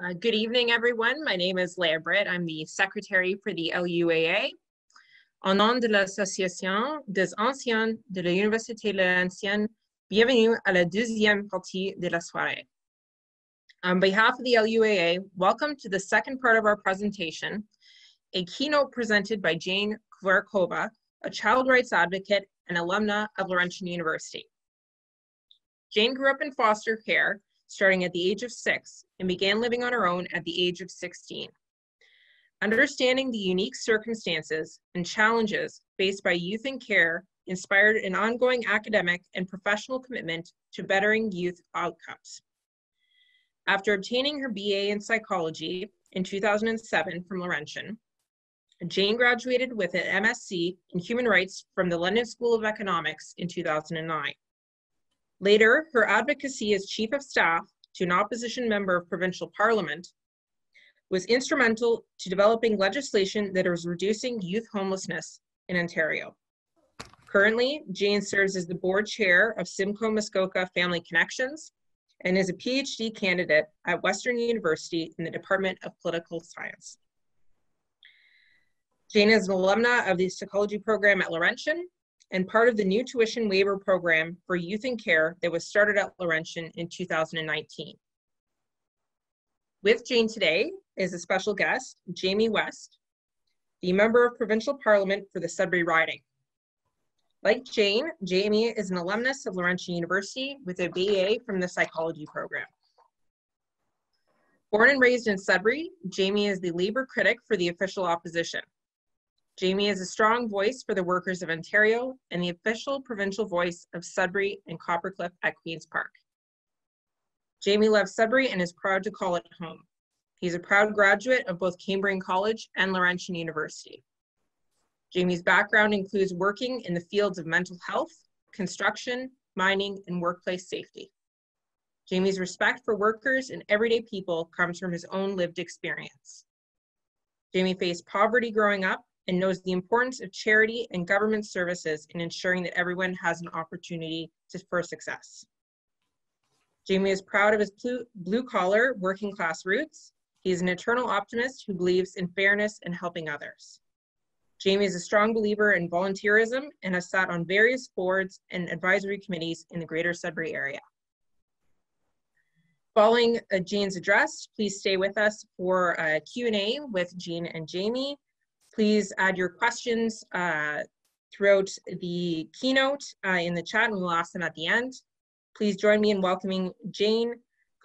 Good evening, everyone. My name is Léa Britt. I'm the secretary for the LUAA. Au nom de l'Association des anciens de l'Université Laurentienne, bienvenue à la deuxième partie de la soirée. On behalf of the LUAA, welcome to the second part of our presentation, a keynote presented by Jane Kovarikova, a child rights advocate and alumna of Laurentian University. Jane grew up in foster care starting at the age of 6 and began living on her own at the age of 16. Understanding the unique circumstances and challenges faced by youth in care inspired an ongoing academic and professional commitment to bettering youth outcomes. After obtaining her BA in psychology in 2007 from Laurentian, Jane graduated with an MSc in human rights from the London School of Economics in 2009. Later, her advocacy as Chief of Staff to an opposition member of provincial parliament was instrumental to developing legislation that is reducing youth homelessness in Ontario. Currently, Jane serves as the board chair of Simcoe Muskoka Family Connections and is a PhD candidate at Western University in the Department of Political Science. Jane is an alumna of the psychology program at Laurentian and part of the new tuition waiver program for youth in care that was started at Laurentian in 2019. With Jane today is a special guest, Jamie West, the member of provincial parliament for the Sudbury riding. Like Jane, Jamie is an alumnus of Laurentian University with a BA from the psychology program. Born and raised in Sudbury, Jamie is the labor critic for the official opposition. Jamie is a strong voice for the workers of Ontario and the official provincial voice of Sudbury and Coppercliff at Queen's Park. Jamie loves Sudbury and is proud to call it home. He's a proud graduate of both Cambrian College and Laurentian University. Jamie's background includes working in the fields of mental health, construction, mining, and workplace safety. Jamie's respect for workers and everyday people comes from his own lived experience. Jamie faced poverty growing up and knows the importance of charity and government services in ensuring that everyone has an opportunity for success. Jamie is proud of his blue-collar, working-class roots. He is an eternal optimist who believes in fairness and helping others. Jamie is a strong believer in volunteerism and has sat on various boards and advisory committees in the Greater Sudbury area. Following Jane's address, please stay with us for a Q&A with Jane and Jamie. Please add your questions throughout the keynote in the chat, and we'll ask them at the end. Please join me in welcoming Jane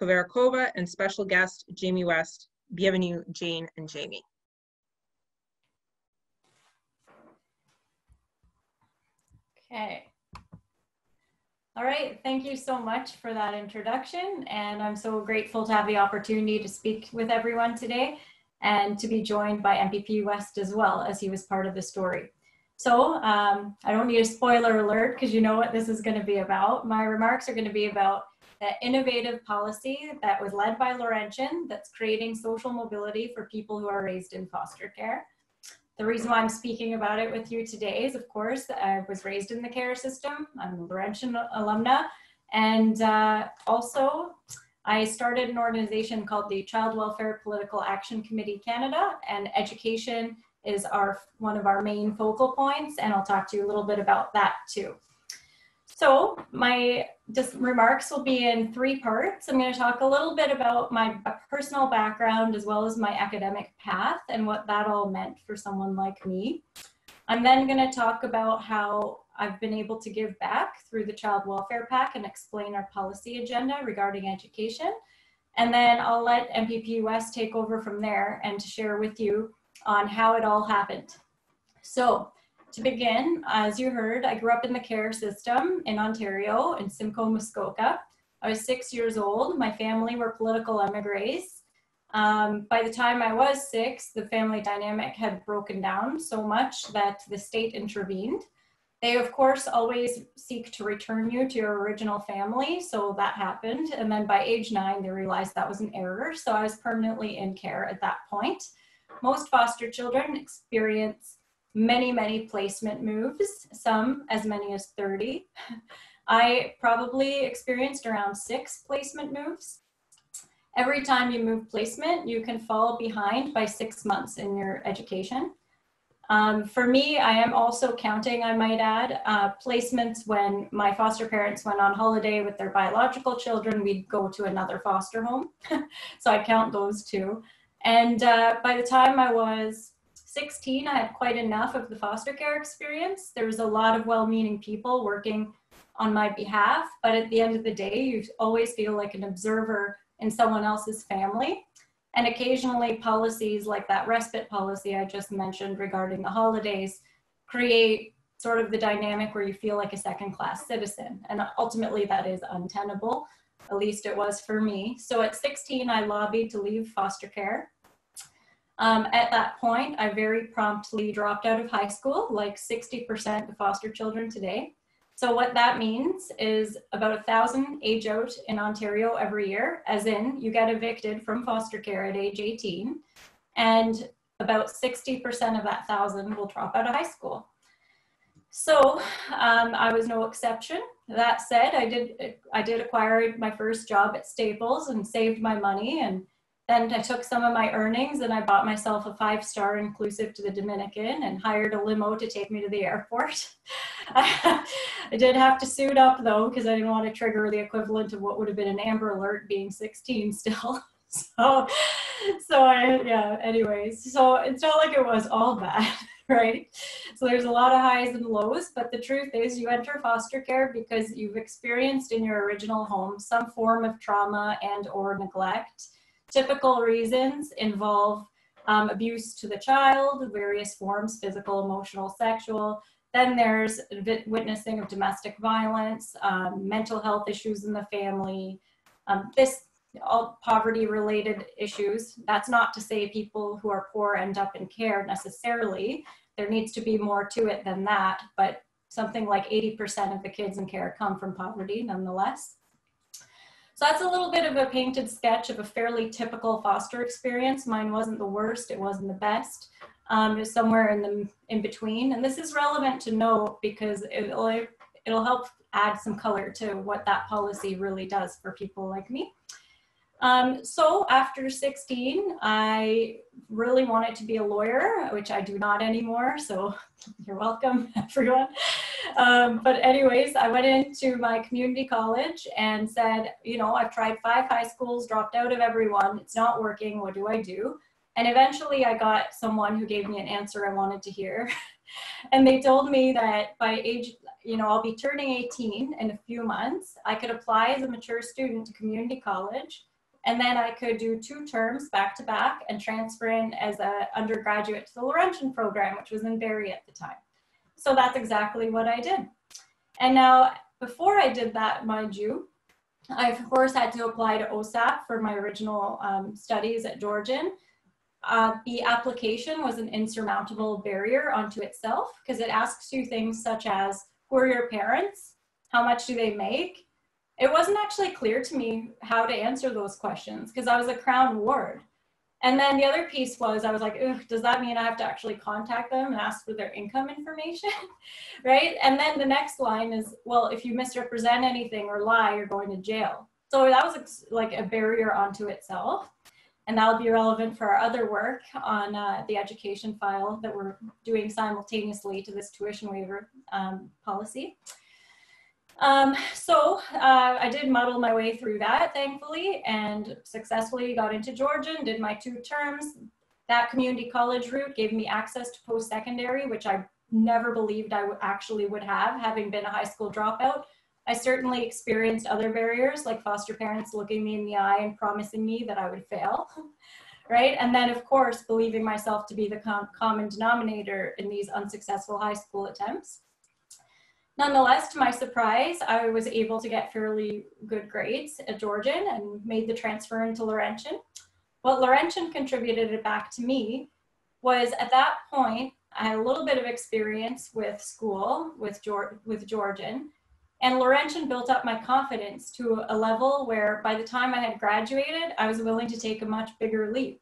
Kovarikova and special guest Jamie West. Bienvenue, Jane and Jamie. Okay. All right, thank you so much for that introduction, and I'm so grateful to have the opportunity to speak with everyone today and to be joined by MPP West as well, as he was part of the story. So I don't need a spoiler alert because you know what this is going to be about. My remarks are going to be about the innovative policy that was led by Laurentian that's creating social mobility for people who are raised in foster care. The reason why I'm speaking about it with you today is, of course, that I was raised in the care system. I'm a Laurentian alumna, and also I started an organization called the Child Welfare Political Action Committee Canada, and education is one of our main focal points, and I'll talk to you a little bit about that too. So my remarks will be in 3 parts. I'm going to talk a little bit about my personal background as well as my academic path and what that all meant for someone like me. I'm then going to talk about how I've been able to give back through the Child Welfare PAC and explain our policy agenda regarding education. And then I'll let MPP West take over from there and to share with you on how it all happened. So to begin, as you heard, I grew up in the care system in Ontario in Simcoe Muskoka. I was 6 years old. My family were political emigres. By the time I was 6, the family dynamic had broken down so much that the state intervened. They, of course, always seek to return you to your original family, so that happened. And then by age 9, they realized that was an error, so I was permanently in care at that point. Most foster children experience many, many placement moves, some as many as 30. I probably experienced around 6 placement moves. every time you move placement, you can fall behind by 6 months in your education. For me, I am also counting, I might add, placements when my foster parents went on holiday with their biological children, we'd go to another foster home. So I count those too. And by the time I was 16, I had quite enough of the foster care experience. There was a lot of well-meaning people working on my behalf, but at the end of the day, you always feel like an observer in someone else's family. And occasionally policies like that respite policy I just mentioned regarding the holidays create sort of the dynamic where you feel like a second-class citizen. And ultimately that is untenable, at least it was for me. So at 16, I lobbied to leave foster care. At that point, I very promptly dropped out of high school, like 60% of foster children today. So what that means is about 1,000 age out in Ontario every year, as in you get evicted from foster care at age 18, and about 60% of that 1,000 will drop out of high school. So I was no exception. That said, I did acquire my first job at Staples and saved my money, and then I took some of my earnings and I bought myself a 5-star inclusive to the Dominican and hired a limo to take me to the airport. I did have to suit up though, because I didn't want to trigger the equivalent of what would have been an Amber Alert being 16 still. Anyways, so it's not like it was all bad, right? So there's a lot of highs and lows, but the truth is you enter foster care because you've experienced in your original home some form of trauma and or neglect. Typical reasons involve abuse to the child, various forms, physical, emotional, sexual. Then there's witnessing of domestic violence, mental health issues in the family, all poverty-related issues. That's not to say people who are poor end up in care necessarily. There needs to be more to it than that, but something like 80% of the kids in care come from poverty nonetheless. So that's a little bit of a painted sketch of a fairly typical foster experience. Mine wasn't the worst, it wasn't the best. It was somewhere in between. And this is relevant to note because it'll help add some color to what that policy really does for people like me. So after 16, I really wanted to be a lawyer, which I do not anymore. So you're welcome, everyone. But anyways, I went into my community college and said, you know, I've tried 5 high schools, dropped out of every one. It's not working. What do I do? And eventually I got someone who gave me an answer I wanted to hear. And they told me that by age, you know, I'll be turning 18 in a few months. I could apply as a mature student to community college. And then I could do 2 terms back to back and transfer in as an undergraduate to the Laurentian program, which was in Barrie at the time. So that's exactly what I did. And now, before I did that, mind you, I of course had to apply to OSAP for my original studies at Georgian. The application was an insurmountable barrier onto itself because it asks you things such as, who are your parents? How much do they make? It wasn't actually clear to me how to answer those questions because I was a Crown ward. And then the other piece was, I was like, does that mean I have to actually contact them and ask for their income information, right? And then the next line is, well, if you misrepresent anything or lie, you're going to jail. So that was like a barrier onto itself. And that'll be relevant for our other work on the education file that we're doing simultaneously to this tuition waiver policy. I did muddle my way through that, thankfully, and successfully got into Georgian, did my 2 terms. That community college route gave me access to post-secondary, which I never believed I actually would have, having been a high school dropout. I certainly experienced other barriers, like foster parents looking me in the eye and promising me that I would fail, right? And then, of course, believing myself to be the common denominator in these unsuccessful high school attempts. Nonetheless, to my surprise, I was able to get fairly good grades at Georgian and made the transfer into Laurentian. What Laurentian contributed it back to me was, at that point, I had a little bit of experience with school, with Georgian, and Laurentian built up my confidence to a level where by the time I had graduated, I was willing to take a much bigger leap.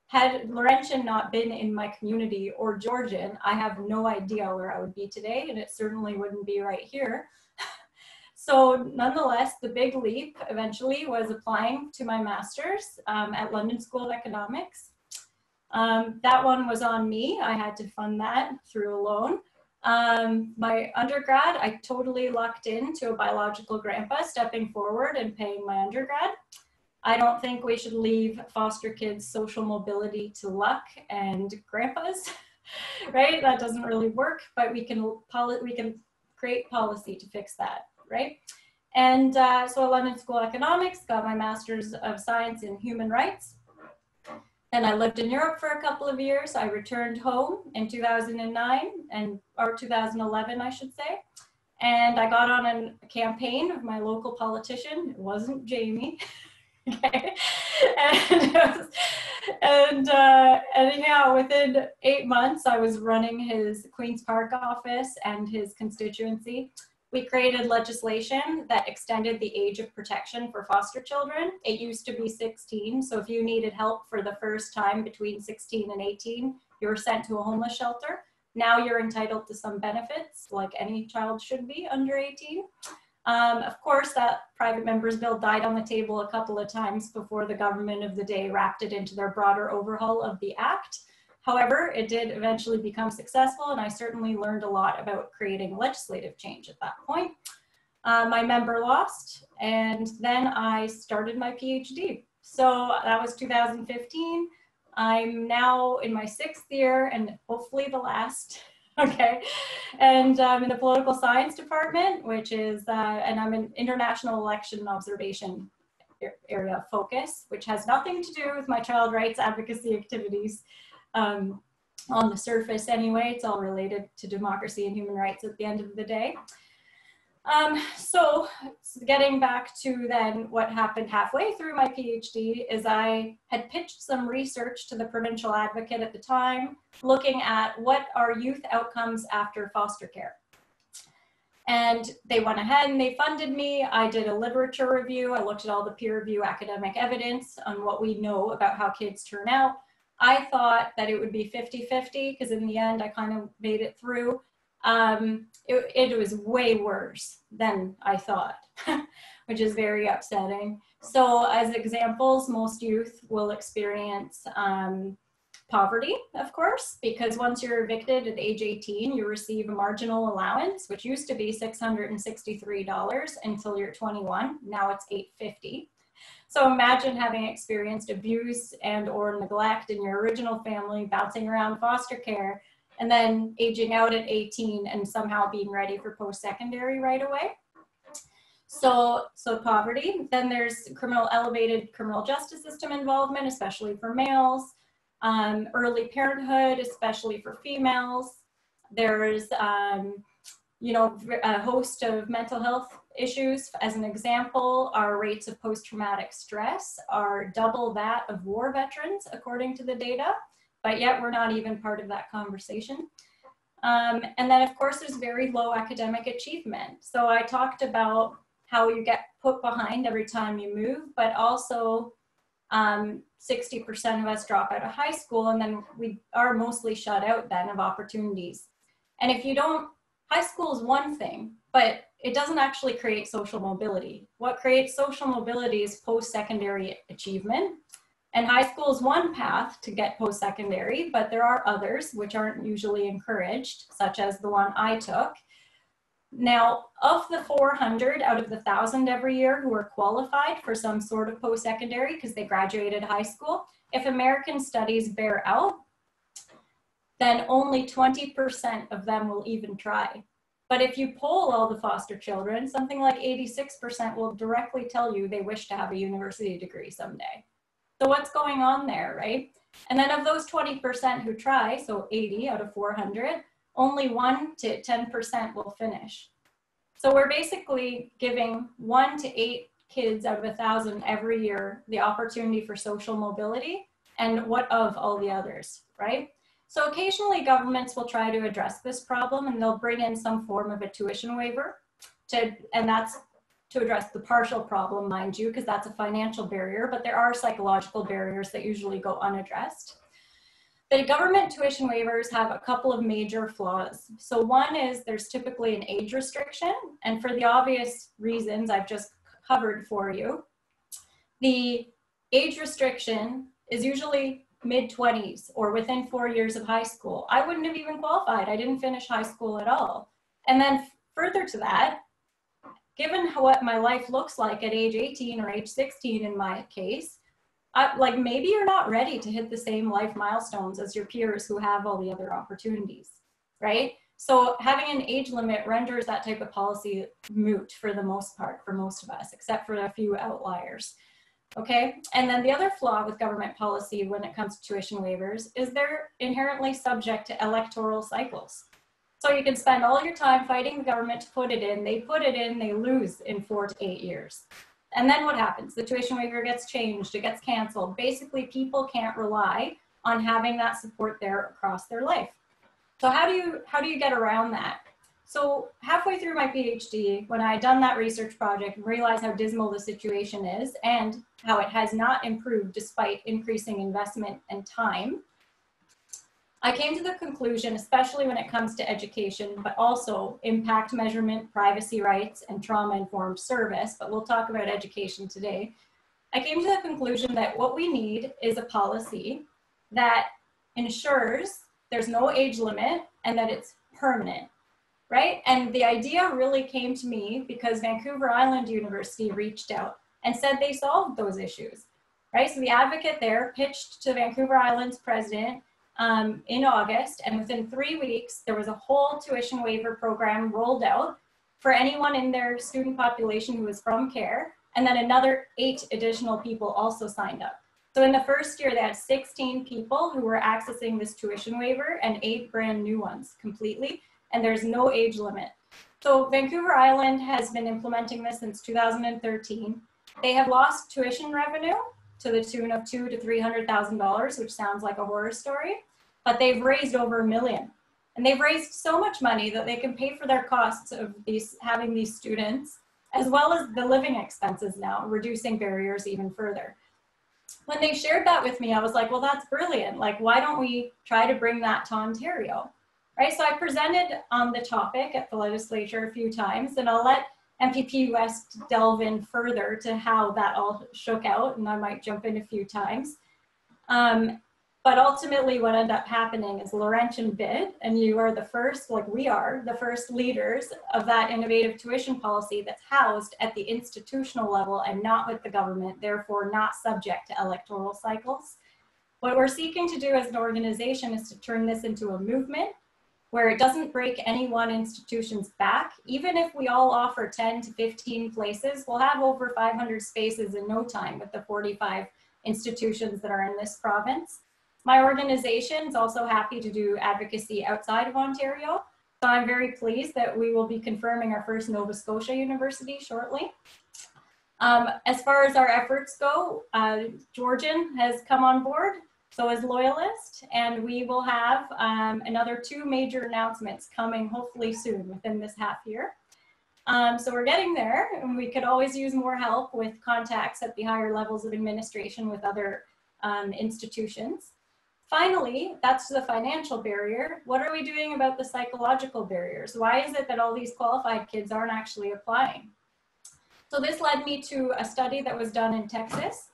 Had Laurentian not been in my community or Georgian, I have no idea where I would be today, and it certainly wouldn't be right here. So nonetheless, the big leap eventually was applying to my master's at London School of Economics. That one was on me. I had to fund that through a loan. My undergrad, I totally lucked into a biological grandpa stepping forward and paying my undergrad. I don't think we should leave foster kids' social mobility to luck and grandpas, right? That doesn't really work, but we can create policy to fix that, right? And so at London School of Economics, got my Master's of Science in Human Rights. And I lived in Europe for a couple of years. I returned home in 2009, or 2011, I should say. And I got on a campaign of my local politician. It wasn't Jamie. Okay. And yeah, within 8 months, I was running his Queen's Park office and his constituency. We created legislation that extended the age of protection for foster children. It used to be 16, so if you needed help for the first time between 16 and 18, you were sent to a homeless shelter. Now you're entitled to some benefits, like any child should be under 18. Of course, that private member's bill died on the table a couple of times before the government of the day wrapped it into their broader overhaul of the Act. However, it did eventually become successful, and I certainly learned a lot about creating legislative change at that point. My member lost, and then I started my PhD. So that was 2015. I'm now in my 6th year, and hopefully the last. Okay, and I'm in the political science department, which is, and I'm an international election observation area of focus, which has nothing to do with my child rights advocacy activities on the surface anyway. It's all related to democracy and human rights at the end of the day. So getting back to then what happened halfway through my PhD is I had pitched some research to the provincial advocate at the time, looking at what are youth outcomes after foster care. And they went ahead and they funded me. I did a literature review. I looked at all the peer review academic evidence on what we know about how kids turn out. I thought that it would be 50-50 because in the end I kind of made it through. It was way worse than I thought, which is very upsetting. So as examples, most youth will experience poverty, of course, because once you're evicted at age 18, you receive a marginal allowance, which used to be $663 until you're 21. Now it's $850. So imagine having experienced abuse and or neglect in your original family, bouncing around foster care, and then aging out at 18 and somehow being ready for post-secondary right away. So poverty. Then there's elevated criminal justice system involvement, especially for males. Early parenthood, especially for females. There's a host of mental health issues. As an example, our rates of post-traumatic stress are double that of war veterans, according to the data. But yet we're not even part of that conversation. And then of course there's very low academic achievement. So I talked about how you get put behind every time you move, but also 60% of us drop out of high school, and then we are mostly shut out then of opportunities. And if you don't, high school is one thing, but it doesn't actually create social mobility. What creates social mobility is post-secondary achievement. And high school is one path to get post-secondary, but there are others which aren't usually encouraged, such as the one I took. Now, of the 400 out of the 1,000 every year who are qualified for some sort of post-secondary because they graduated high school, if American studies bear out, then only 20% of them will even try. But if you poll all the foster children, something like 86% will directly tell you they wish to have a university degree someday. So what's going on there, right? And then of those 20% who try, so 80 out of 400, only 1 to 10% will finish. So we're basically giving 1 to 8 kids out of 1,000 every year the opportunity for social mobility, and what of all the others, right? So occasionally governments will try to address this problem, and they'll bring in some form of a tuition waiver, and that's to address the partial problem, mind you, because that's a financial barrier, but there are psychological barriers that usually go unaddressed. The government tuition waivers have a couple of major flaws. So one is there's typically an age restriction, and for the obvious reasons I've just covered for you, the age restriction is usually mid-20s or within 4 years of high school. I wouldn't have even qualified. I didn't finish high school at all. And then further to that, given what my life looks like at age 18 or age 16 in my case, like maybe you're not ready to hit the same life milestones as your peers who have all the other opportunities, right? So having an age limit renders that type of policy moot for the most part, for most of us, except for a few outliers, okay? And then the other flaw with government policy when it comes to tuition waivers is they're inherently subject to electoral cycles. So you can spend all your time fighting the government to put it in, they lose in 4 to 8 years. And then what happens? The tuition waiver gets changed, it gets canceled. Basically, people can't rely on having that support there across their life. So how do you get around that? So halfway through my PhD, when I had done that research project and realized how dismal the situation is and how it has not improved despite increasing investment and time, I came to the conclusion, especially when it comes to education, but also impact measurement, privacy rights, and trauma-informed service, but we'll talk about education today. I came to the conclusion that what we need is a policy that ensures there's no age limit and that it's permanent, right? And the idea really came to me because Vancouver Island University reached out and said they solved those issues, right? So the advocate there pitched to Vancouver Island's president in August, and within 3 weeks, there was a whole tuition waiver program rolled out for anyone in their student population who was from CARE, and then another 8 additional people also signed up. So in the first year, they had 16 people who were accessing this tuition waiver and 8 brand new ones completely, and there's no age limit. So Vancouver Island has been implementing this since 2013. They have lost tuition revenue to the tune of $200,000 to $300,000, which sounds like a horror story, but they've raised over $1 million. And they've raised so much money that they can pay for their costs of having these students, as well as the living expenses now, reducing barriers even further. When they shared that with me, I was like, well, that's brilliant. Like, why don't we try to bring that to Ontario, right? So I presented on the topic at the legislature a few times, and I'll let MPP West delve in further to how that all shook out, and I might jump in a few times. But ultimately what ended up happening is Laurentian bid, and you are the first, like we are, the first leaders of that innovative tuition policy that's housed at the institutional level and not with the government, therefore not subject to electoral cycles. What we're seeking to do as an organization is to turn this into a movement where it doesn't break any one institution's back. Even if we all offer 10 to 15 places, we'll have over 500 spaces in no time with the 45 institutions that are in this province. My organization is also happy to do advocacy outside of Ontario. So I'm very pleased that we will be confirming our first Nova Scotia University shortly. As far as our efforts go, Georgian has come on board, so is Loyalist, and we will have another 2 major announcements coming hopefully soon within this half year. So we're getting there, and we could always use more help with contacts at the higher levels of administration with other institutions. Finally, that's the financial barrier. What are we doing about the psychological barriers? Why is it that all these qualified kids aren't actually applying? So this led me to a study that was done in Texas.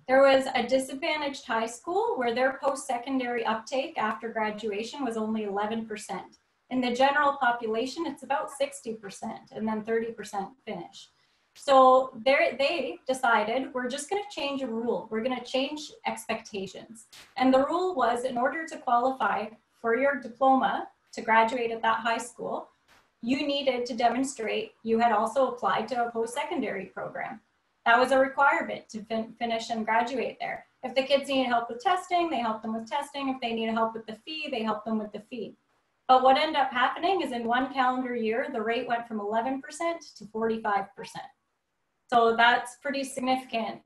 There was a disadvantaged high school where their post-secondary uptake after graduation was only 11%. In the general population, it's about 60%, and then 30% finish. So they decided, we're just going to change a rule. We're going to change expectations. And the rule was, in order to qualify for your diploma to graduate at that high school, you needed to demonstrate you had also applied to a post-secondary program. That was a requirement to finish and graduate there. If the kids needed help with testing, they helped them with testing. If they needed help with the fee, they helped them with the fee. But what ended up happening is in 1 calendar year, the rate went from 11% to 45%. So that's pretty significant.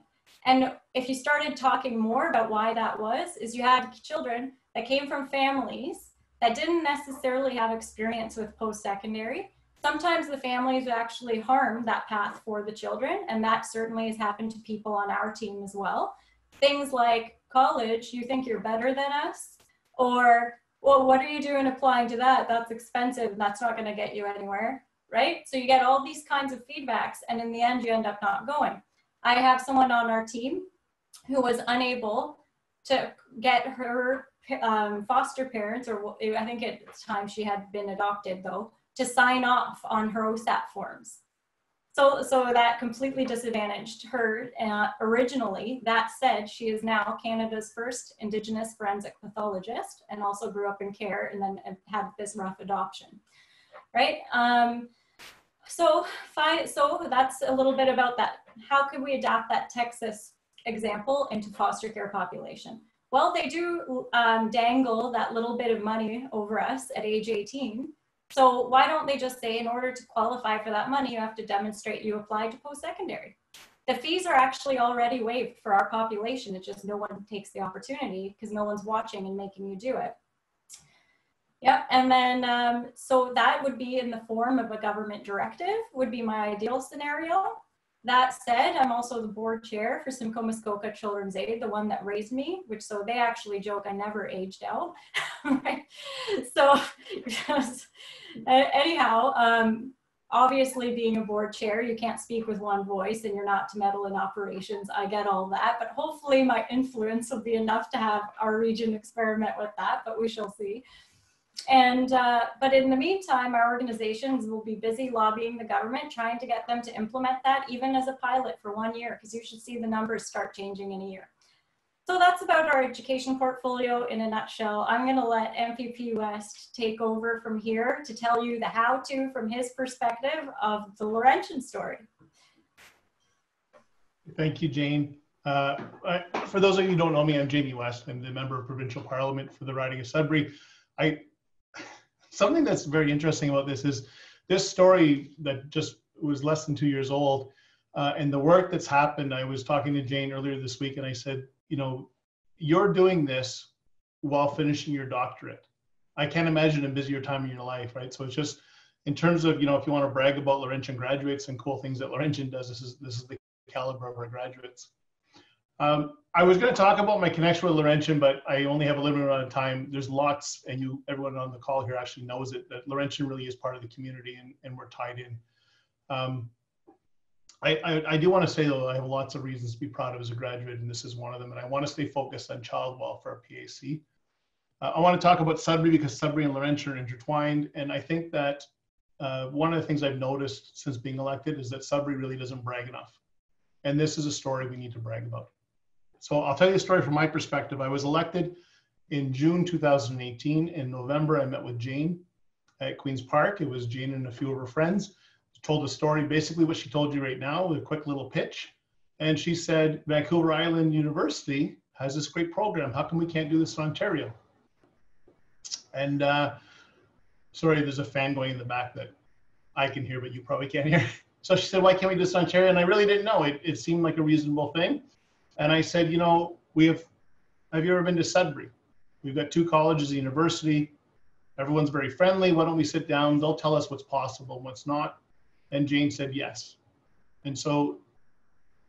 And if you started talking more about why that was, is you had children that came from families that didn't necessarily have experience with post-secondary. Sometimes the families actually harm that path for the children, and that certainly has happened to people on our team as well. Things like college, you think you're better than us, Or, well, what are you doing applying to that? That's expensive. That's not going to get you anywhere, right? So you get all these kinds of feedbacks, and in the end, you end up not going. I have someone on our team who was unable to get her foster parents, or I think at the time she had been adopted though, to sign off on her OSAP forms. So that completely disadvantaged her originally. That said, she is now Canada's first Indigenous forensic pathologist, and also grew up in care and then had this rough adoption, right? So that's a little bit about that. How could we adapt that Texas example into foster care population? Well, they do dangle that little bit of money over us at age 18. So why don't they just say, in order to qualify for that money, you have to demonstrate you applied to post-secondary. The fees are actually already waived for our population. It's just no one takes the opportunity because no one's watching and making you do it. Yep, and then, so that would be in the form of a government directive, would be my ideal scenario. That said, I'm also the board chair for Simcoe Muskoka Children's Aid, the one that raised me, which, so they actually joke I never aged out, right? So anyhow, obviously being a board chair, you can't speak with one voice and you're not to meddle in operations. I get all that, but hopefully my influence will be enough to have our region experiment with that, but we shall see. And, but in the meantime, our organizations will be busy lobbying the government, trying to get them to implement that even as a pilot for 1 year, because you should see the numbers start changing in a year. So that's about our education portfolio in a nutshell. I'm going to let MPP West take over from here to tell you the how-to from his perspective of the Laurentian story. Thank you, Jane. For those of you who don't know me, I'm Jamie West. I'm the member of provincial parliament for the riding of Sudbury. Something that's very interesting about this is this story that just was less than 2 years old, and the work that's happened. I was talking to Jane earlier this week, and I said, you know, you're doing this while finishing your doctorate. I can't imagine a busier time in your life, right? So it's just in terms of, you know, if you want to brag about Laurentian graduates and cool things that Laurentian does, this is the caliber of our graduates. I was going to talk about my connection with Laurentian, but I only have a limited amount of time. There's lots, and everyone on the call here actually knows it, that Laurentian really is part of the community, and we're tied in. I do want to say, though, I have lots of reasons to be proud of as a graduate, and this is one of them, and I want to stay focused on child welfare, PAC. I want to talk about Sudbury because Sudbury and Laurentian are intertwined, and I think that one of the things I've noticed since being elected is that Sudbury really doesn't brag enough, and this is a story we need to brag about. So I'll tell you a story from my perspective. I was elected in June 2018. In November, I met with Jane at Queen's Park. It was Jane and a few of her friends. Told a story, basically what she told you right now, with a quick little pitch. And she said, Vancouver Island University has this great program. How come we can't do this in Ontario? And sorry, there's a fan going in the back that I can hear, but you probably can't hear. So she said, why can't we do this in Ontario? And I really didn't know. It seemed like a reasonable thing. And I said, you know, have you ever been to Sudbury? We've got 2 colleges, a university. Everyone's very friendly. Why don't we sit down? They'll tell us what's possible and what's not. And Jane said yes. And so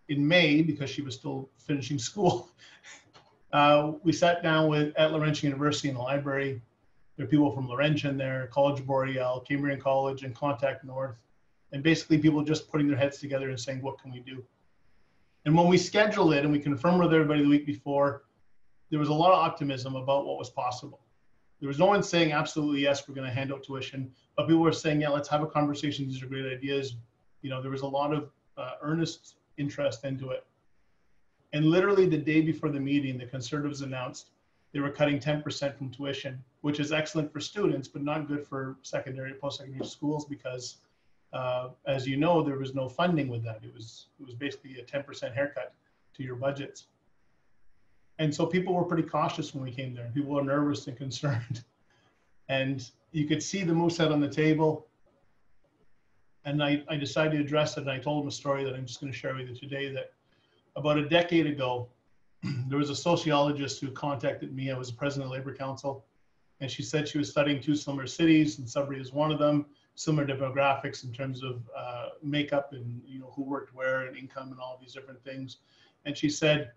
in May, because she was still finishing school, we sat down at Laurentian University in the library. There are people from Laurentian there, College Boreal, Cambrian College, and Contact North. And basically people just putting their heads together and saying, what can we do? And when we scheduled it and we confirmed with everybody the week before, there was a lot of optimism about what was possible. There was no one saying, absolutely, yes, we're going to hand out tuition. But people were saying, yeah, let's have a conversation. These are great ideas. You know, there was a lot of earnest interest into it. And literally the day before the meeting, the Conservatives announced they were cutting 10% from tuition, which is excellent for students, but not good for secondary, post-secondary schools because, as you know, there was no funding with that. It was basically a 10% haircut to your budgets. And so people were pretty cautious when we came there. People were nervous and concerned. And you could see the moose head on the table. And I decided to address it. And I told them a story that I'm just going to share with you today, that about a decade ago, there was a sociologist who contacted me. I was the president of the Labor Council. And she said she was studying 2 similar cities, and Sudbury is one of them, similar demographics in terms of makeup and, you know, who worked where and income and all these different things. And she said,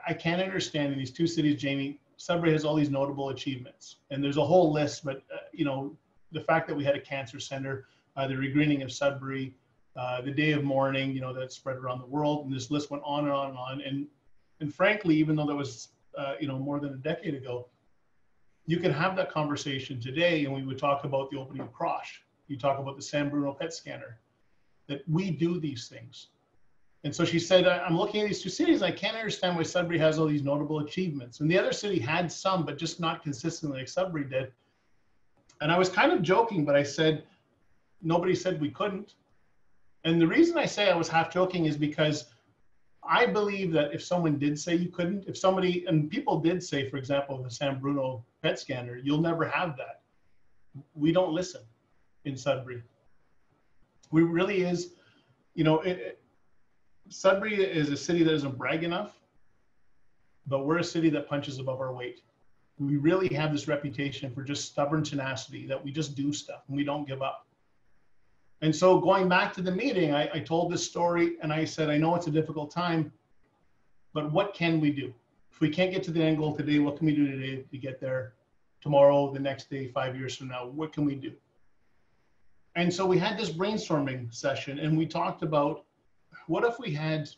I can't understand in these 2 cities, Jamie, Sudbury has all these notable achievements, and there's a whole list, but you know, the fact that we had a cancer center, the regreening of Sudbury, the day of mourning, you know, that spread around the world, and this list went on and on and on. And frankly, even though that was, you know, more than a decade ago, you can have that conversation today, and we would talk about the opening of Crosh. You talk about the San Bruno PET scanner, that we do these things. And so she said, I'm looking at these two cities, and I can't understand why Sudbury has all these notable achievements. And the other city had some, but just not consistently like Sudbury did. And I was kind of joking, but I said, nobody said we couldn't. And the reason I say I was half joking is because I believe that if someone did say you couldn't, if somebody, and people did say, for example, the San Bruno PET scanner, you'll never have that. We don't listen in Sudbury. We really is, you know, Sudbury is a city that doesn't brag enough, but we're a city that punches above our weight. We really have this reputation for just stubborn tenacity, that we just do stuff and we don't give up. And so going back to the meeting, I told this story and I said, I know it's a difficult time, but what can we do? If we can't get to the end goal today, what can we do today to get there tomorrow, the next day, 5 years from now? What can we do? And so we had this brainstorming session, and we talked about, what if we had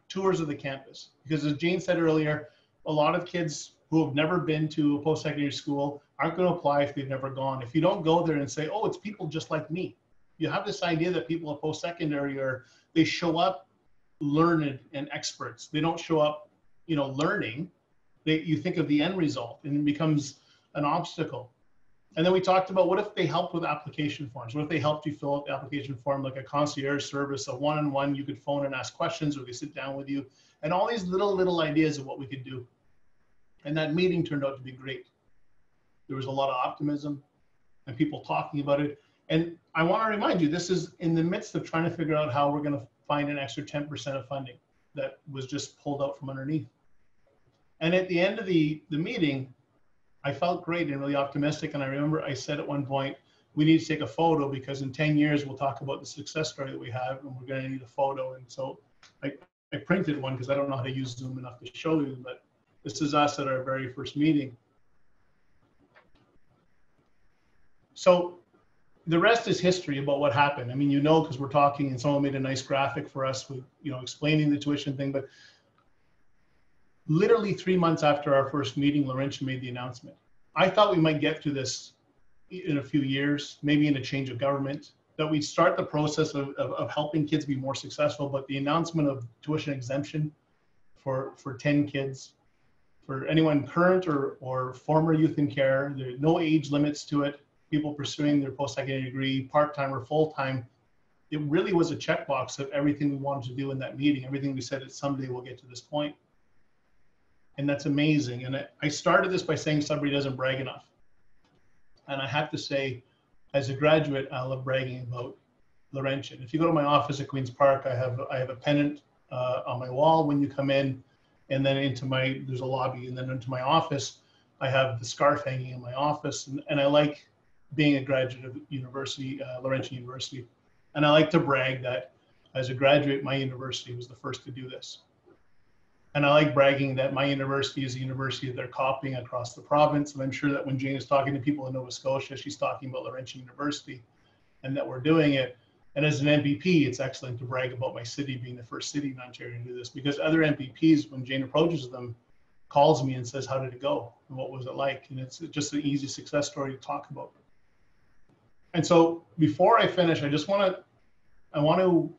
tours of the campus? Because as Jane said earlier, a lot of kids who have never been to a post-secondary school aren't going to apply if they've never gone. If you don't go there and say, oh, it's people just like me. You have this idea that people at post-secondary they show up learned and experts. They don't show up, you know, learning. You think of the end result, and it becomes an obstacle. And then we talked about, what if they helped with application forms? What if they helped you fill out the application form, like a concierge service, a one-on-one, you could phone and ask questions, or they sit down with you, and all these little ideas of what we could do. And that meeting turned out to be great. There was a lot of optimism and people talking about it. And I want to remind you, this is in the midst of trying to figure out how we're going to find an extra 10% of funding that was just pulled out from underneath. And at the end of the meeting, I felt great and really optimistic. And I remember I said at one point, we need to take a photo, because in 10 years, we'll talk about the success story that we have, and we're going to need a photo. And so I printed one, because I don't know how to use Zoom enough to show you, but this is us at our very first meeting. So the rest is history about what happened. I mean, you know, because we're talking, and someone made a nice graphic for us with, you know, explaining the tuition thing. But literally 3 months after our first meeting, Laurentian made the announcement. I thought we might get to this in a few years, maybe in a change of government, that we'd start the process of helping kids be more successful. But the announcement of tuition exemption for 10 kids, for anyone current or former youth in care, there's no age limits to it. People pursuing their post-secondary degree, part-time or full-time. It really was a checkbox of everything we wanted to do in that meeting, everything we said that someday we'll get to this point. And that's amazing. And I started this by saying Sudbury doesn't brag enough. And I have to say, as a graduate, I love bragging about Laurentian. If you go to my office at Queen's Park, I have a pennant on my wall when you come in, and then there's a lobby, and then into my office, I have the scarf hanging in my office. And I like being a graduate of university, Laurentian University. And I like to brag that as a graduate, my university was the first to do this. And I like bragging that my university is a university that they're copying across the province. And I'm sure that when Jane is talking to people in Nova Scotia, she's talking about Laurentian University and that we're doing it. And as an MPP, it's excellent to brag about my city being the first city in Ontario to do this, because other MPPs, when Jane approaches them, calls me and says, how did it go? And what was it like? And it's just an easy success story to talk about. And so before I finish, I want to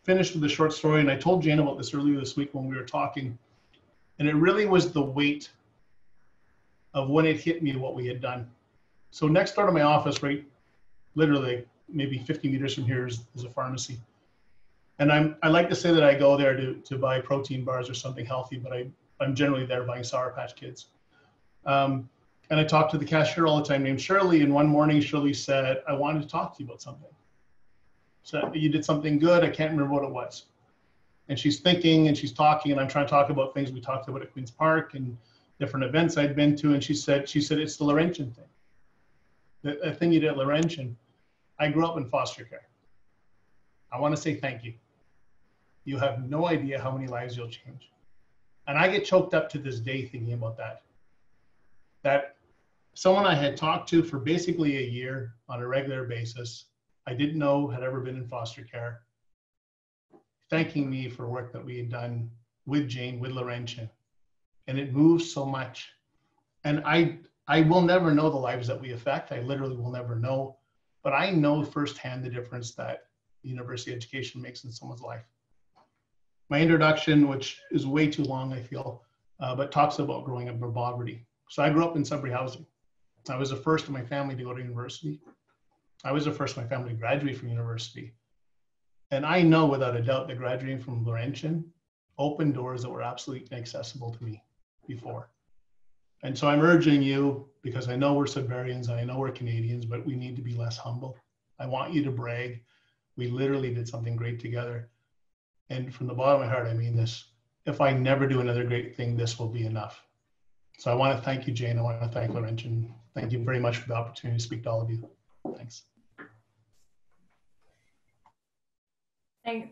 finish with a short story. And I told Jane about this earlier this week when we were talking. And it really was the weight of when it hit me what we had done. So next door to my office, right, literally maybe 50 meters from here is a pharmacy. And I like to say that I go there to buy protein bars or something healthy, but I'm generally there buying Sour Patch Kids. And I talk to the cashier all the time named Shirley. And one morning, Shirley said, I wanted to talk to you about something. So you did something good. I can't remember what it was. And she's thinking and she's talking, and I'm trying to talk about things we talked about at Queen's Park and different events I'd been to. And she said, it's the Laurentian thing. The thing you did at Laurentian. I grew up in foster care. I want to say thank you. You have no idea how many lives you'll change. And I get choked up to this day thinking about that. that someone I had talked to for basically a year on a regular basis, I didn't know had ever been in foster care, thanking me for work that we had done with Jane, with Laurentian. And it moves so much. And I will never know the lives that we affect. I literally will never know. But I know firsthand the difference that university education makes in someone's life. My introduction, which is way too long, I feel, but talks about growing up in poverty. So I grew up in Sudbury housing. I was the first in my family to go to university. I was the first in my family to graduate from university. And I know without a doubt that graduating from Laurentian opened doors that were absolutely inaccessible to me before. And so I'm urging you, because I know we're Sudburyans and I know we're Canadians, but we need to be less humble. I want you to brag. We literally did something great together. And from the bottom of my heart, I mean this. If I never do another great thing, this will be enough. So I want to thank you, Jane. I want to thank Laurentian. Thank you very much for the opportunity to speak to all of you. Thanks.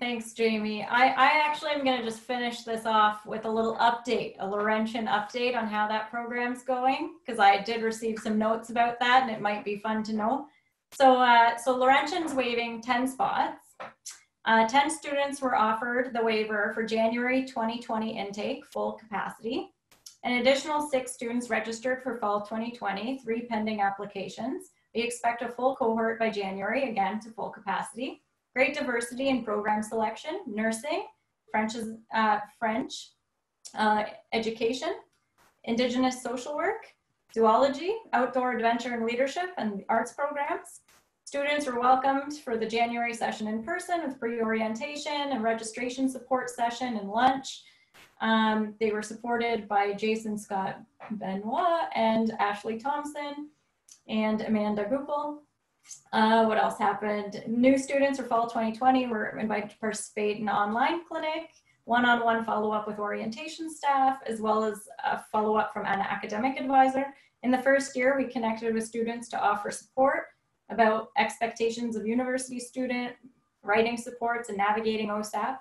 Thanks, Jamie. I actually am going to just finish this off with a little update, a Laurentian update on how that program's going, because I did receive some notes about that and it might be fun to know. So Laurentian's waiving 10 spots. 10 students were offered the waiver for January 2020 intake, full capacity. An additional 6 students registered for fall 2020, 3 pending applications. We expect a full cohort by January, again to full capacity. Great diversity in program selection, nursing, French education, Indigenous social work, zoology, outdoor adventure and leadership, and arts programs. Students were welcomed for the January session in person with pre-orientation and registration support session and lunch. They were supported by Jason Scott Benoit and Ashley Thompson and Amanda Goupel. What else happened? New students for fall 2020 were invited to participate in an online clinic, one-on-one follow-up with orientation staff, as well as a follow-up from an academic advisor. In the first year, we connected with students to offer support about expectations of university student, writing supports, and navigating OSAP.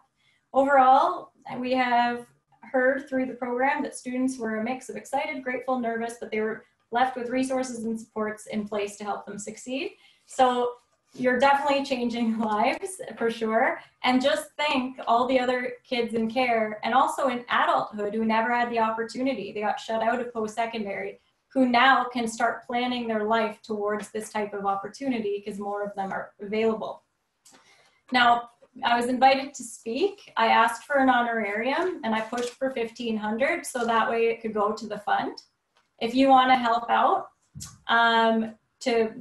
Overall, we have heard through the program that students were a mix of excited, grateful, nervous, but they were left with resources and supports in place to help them succeed. So you're definitely changing lives for sure. And just think all the other kids in care and also in adulthood who never had the opportunity, they got shut out of post-secondary, who now can start planning their life towards this type of opportunity because more of them are available. Now, I was invited to speak. I asked for an honorarium and I pushed for $1,500 so that way it could go to the fund. If you want to help out to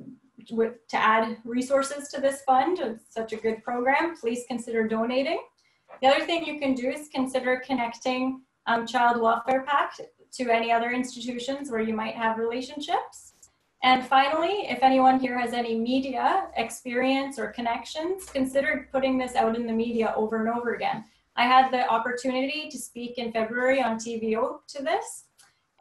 add resources to this fund, it's such a good program, please consider donating. The other thing you can do is consider connecting Child Welfare Pact to any other institutions where you might have relationships. And finally, if anyone here has any media experience or connections, consider putting this out in the media over and over again. I had the opportunity to speak in February on TVO to this,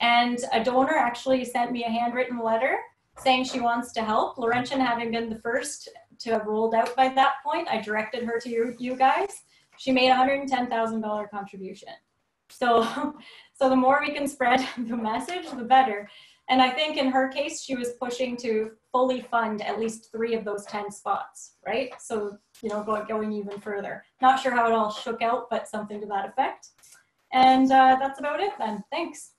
and a donor actually sent me a handwritten letter saying she wants to help. Laurentian having been the first to have rolled out by that point, I directed her to you guys. She made a $110,000 contribution. So the more we can spread the message, the better. And I think in her case, she was pushing to fully fund at least 3 of those 10 spots, right? So, you know, going even further. Not sure how it all shook out, but something to that effect. And that's about it then. Thanks.